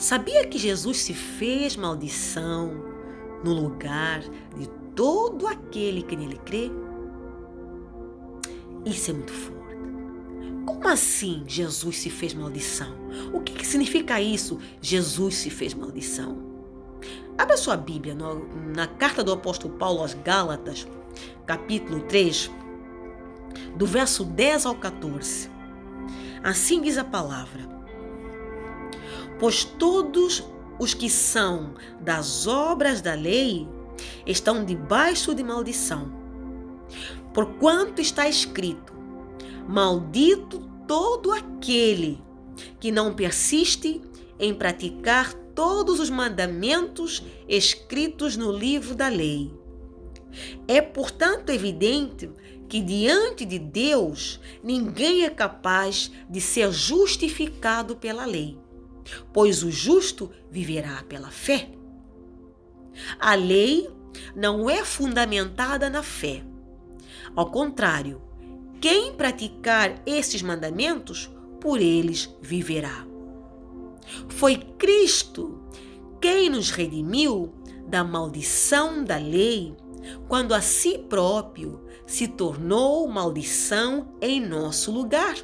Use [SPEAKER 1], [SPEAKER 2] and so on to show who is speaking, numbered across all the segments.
[SPEAKER 1] Sabia que Jesus se fez maldição no lugar de todo aquele que nele crê? Isso é muito forte. Como assim Jesus se fez maldição? O que significa isso? Jesus se fez maldição. Abra sua Bíblia na carta do apóstolo Paulo aos Gálatas, capítulo 3, do verso 10 ao 14. Assim diz a palavra: pois todos os que são das obras da lei estão debaixo de maldição. Porquanto está escrito: maldito todo aquele que não persiste em praticar todos os mandamentos escritos no livro da lei. É, portanto, evidente que diante de Deus ninguém é capaz de ser justificado pela lei, pois o justo viverá pela fé. A lei não é fundamentada na fé. Ao contrário, quem praticar esses mandamentos, por eles viverá. Foi Cristo quem nos redimiu da maldição da lei, quando a si próprio se tornou maldição em nosso lugar.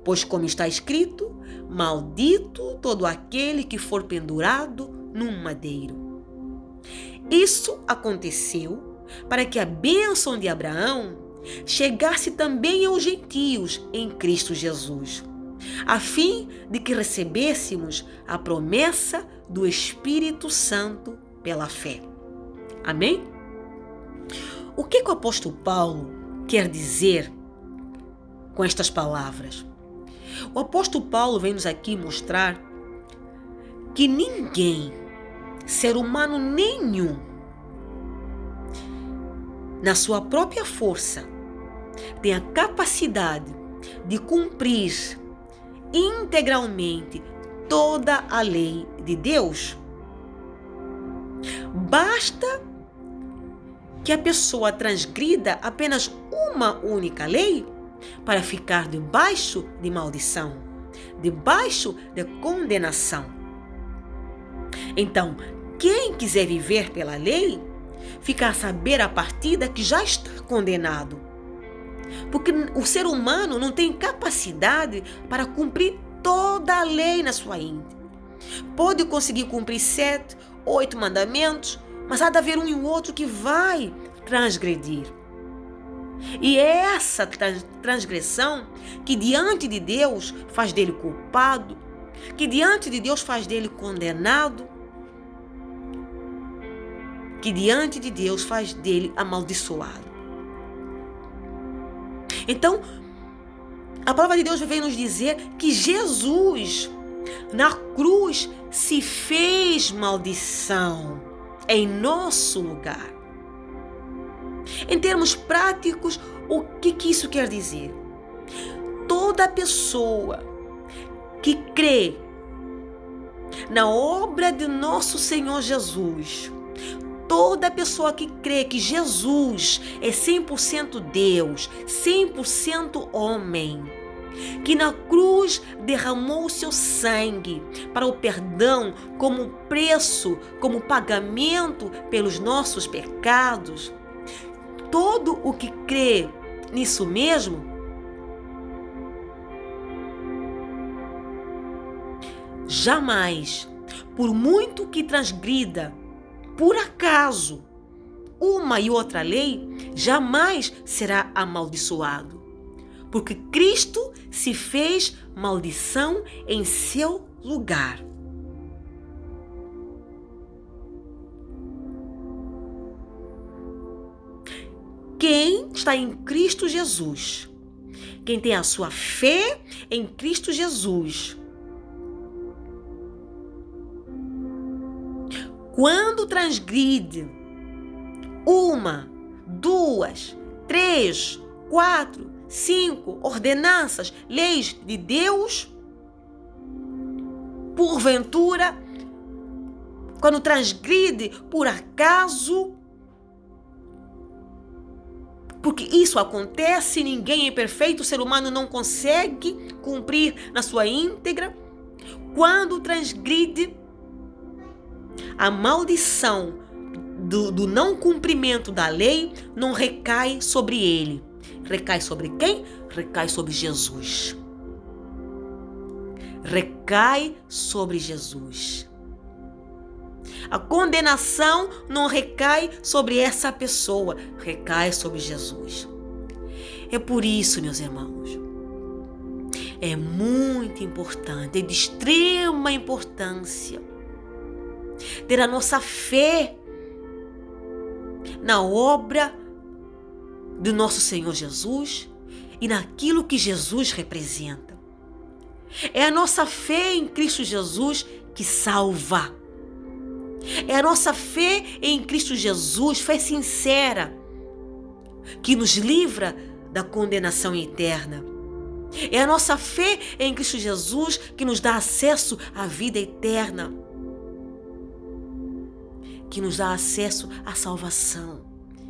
[SPEAKER 1] Pois, como está escrito, maldito todo aquele que for pendurado num madeiro. Isso aconteceu para que a bênção de Abraão chegasse também aos gentios em Cristo Jesus, a fim de que recebêssemos a promessa do Espírito Santo pela fé. Amém? O que o apóstolo Paulo quer dizer com estas palavras? O apóstolo Paulo vem nos aqui mostrar que ninguém, ser humano nenhum, na sua própria força, tem a capacidade de cumprir integralmente toda a lei de Deus. Basta que a pessoa transgrida apenas uma única lei para ficar debaixo de maldição, debaixo de condenação. Então, quem quiser viver pela lei, fica a saber a partida que já está condenado. Porque o ser humano não tem capacidade para cumprir toda a lei na sua íntegra. Pode conseguir cumprir 7, 8 mandamentos, mas há de haver um e outro que vai transgredir. E é essa transgressão que diante de Deus faz dele culpado, que diante de Deus faz dele condenado, que diante de Deus faz dele amaldiçoado. Então, a palavra de Deus vem nos dizer que Jesus, na cruz, se fez maldição em nosso lugar. Em termos práticos, o que isso quer dizer? Toda pessoa que crê na obra de nosso Senhor Jesus, toda pessoa que crê que Jesus é 100% Deus, 100% homem, que na cruz derramou o seu sangue para o perdão como preço, como pagamento pelos nossos pecados, todo o que crê nisso mesmo, jamais, por muito que transgrida, por acaso, uma e outra lei, jamais será amaldiçoado, porque Cristo se fez maldição em seu lugar. Quem está em Cristo Jesus, quem tem a sua fé em Cristo Jesus, quando transgride 1, 2, 3, 4, 5 ordenanças, leis de Deus, porventura, quando transgride por acaso, porque isso acontece, ninguém é perfeito, o ser humano não consegue cumprir na sua íntegra. quando transgride, a maldição do não cumprimento da lei não recai sobre ele. Recai sobre quem? Recai sobre Jesus. Recai sobre Jesus. A condenação não recai sobre essa pessoa, recai sobre Jesus. É por isso, meus irmãos, é muito importante, é de extrema importância ter a nossa fé na obra do nosso Senhor Jesus e naquilo que Jesus representa. É a nossa fé em Cristo Jesus que salva. É a nossa fé em Cristo Jesus, fé sincera, que nos livra da condenação eterna. É a nossa fé em Cristo Jesus que nos dá acesso à vida eterna, que nos dá acesso à salvação.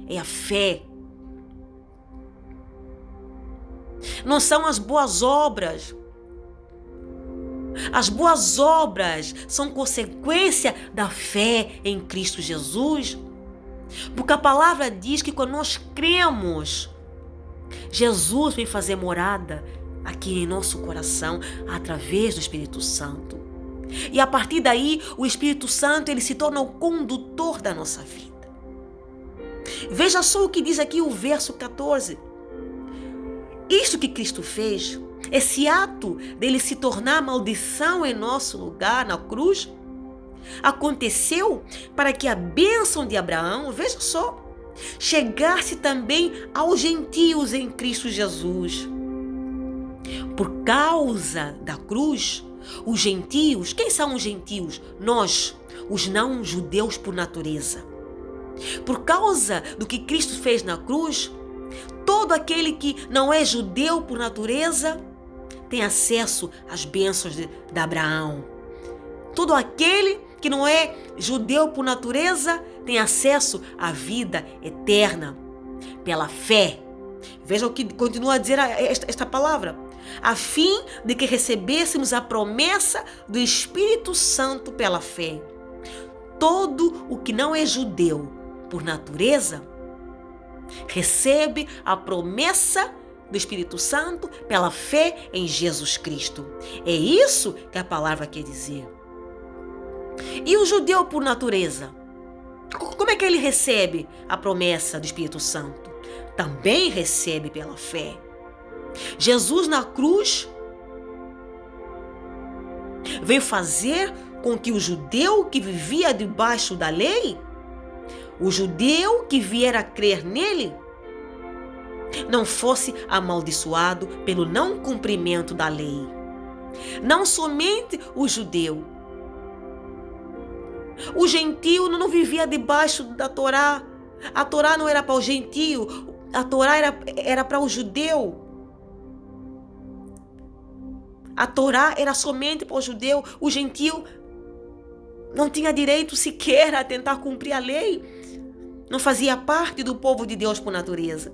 [SPEAKER 1] É a fé. Não são as boas obras. As boas obras são consequência da fé em Cristo Jesus. Porque a palavra diz que quando nós cremos, Jesus vem fazer morada aqui em nosso coração através do Espírito Santo. E a partir daí, o Espírito Santo ele se torna o condutor da nossa vida. Veja só o que diz aqui o verso 14. Isto que Cristo fez, esse ato dele se tornar maldição em nosso lugar na cruz, aconteceu para que a bênção de Abraão, veja só, chegasse também aos gentios em Cristo Jesus. Por causa da cruz, os gentios, quem são os gentios? Nós, os não judeus por natureza. Por causa do que Cristo fez na cruz, todo aquele que não é judeu por natureza tem acesso às bênçãos de Abraão. Todo aquele que não é judeu por natureza tem acesso à vida eterna pela fé. Veja o que continua a dizer esta palavra. A fim de que recebêssemos a promessa do Espírito Santo pela fé. Todo o que não é judeu por natureza recebe a promessa do Espírito Santo pela fé em Jesus Cristo. É isso que a palavra quer dizer. E o judeu por natureza? Como é que ele recebe a promessa do Espírito Santo? Também recebe pela fé. Jesus na cruz veio fazer com que o judeu que vivia debaixo da lei, o judeu que vier a crer nele, não fosse amaldiçoado pelo não cumprimento da lei. Não somente o judeu. O gentio não vivia debaixo da Torá. A Torá não era para o gentio, a Torá era para o judeu. A Torá era somente para o judeu. O gentio não tinha direito sequer a tentar cumprir a lei. Não fazia parte do povo de Deus por natureza.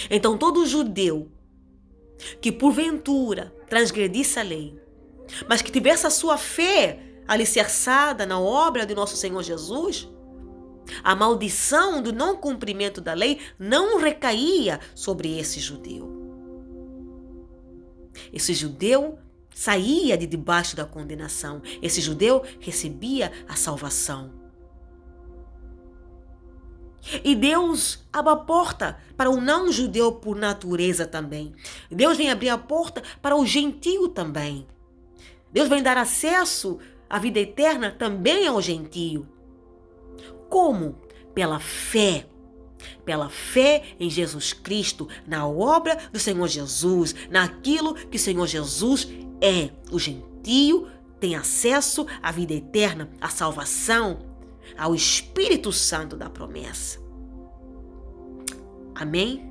[SPEAKER 1] Então todo judeu que porventura transgredisse a lei, mas que tivesse a sua fé alicerçada na obra de nosso Senhor Jesus, a maldição do não cumprimento da lei não recaía sobre esse judeu. Esse judeu saía de debaixo da condenação. Esse judeu recebia a salvação. E Deus abre a porta para o não judeu por natureza também. Deus vem abrir a porta para o gentio também. Deus vem dar acesso à vida eterna também ao gentio. Como? Pela fé. Pela fé em Jesus Cristo, na obra do Senhor Jesus, naquilo que o Senhor Jesus é. O gentio tem acesso à vida eterna, à salvação, ao Espírito Santo da promessa. Amém?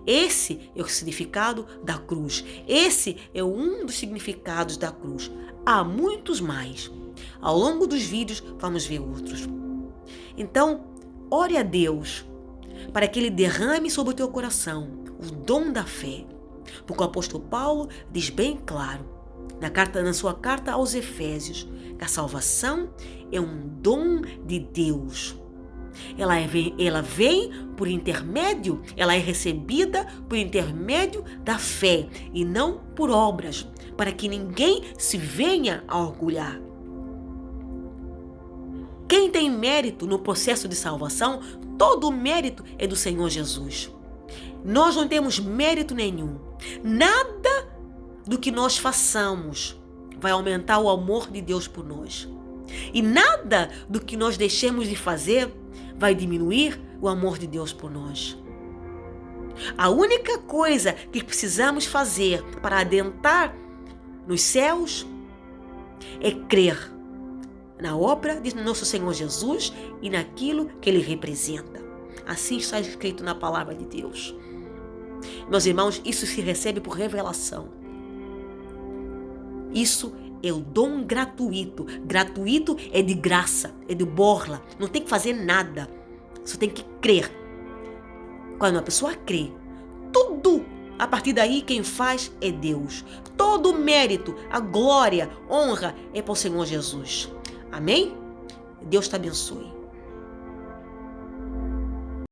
[SPEAKER 1] Esse é o significado da cruz. Esse é um dos significados da cruz. Há muitos mais. Ao longo dos vídeos vamos ver outros. Então, ore a Deus para que Ele derrame sobre o teu coração o dom da fé. Porque o apóstolo Paulo diz bem claro, na sua carta aos Efésios, que a salvação é um dom de Deus. Ela vem por intermédio, ela é recebida por intermédio da fé e não por obras, para que ninguém se venha a orgulhar. Quem tem mérito no processo de salvação, todo o mérito é do Senhor Jesus. Nós não temos mérito nenhum. Nada do que nós façamos vai aumentar o amor de Deus por nós. E nada do que nós deixemos de fazer vai diminuir o amor de Deus por nós. A única coisa que precisamos fazer para adentrar nos céus é crer na obra de nosso Senhor Jesus e naquilo que Ele representa. Assim está escrito na palavra de Deus. Meus irmãos, isso se recebe por revelação. Isso é o dom gratuito. Gratuito é de graça, é de borla. Não tem que fazer nada. Só tem que crer. Quando uma pessoa crê, tudo, a partir daí quem faz é Deus. Todo o mérito, a glória, honra é para o Senhor Jesus. Amém? Deus te abençoe.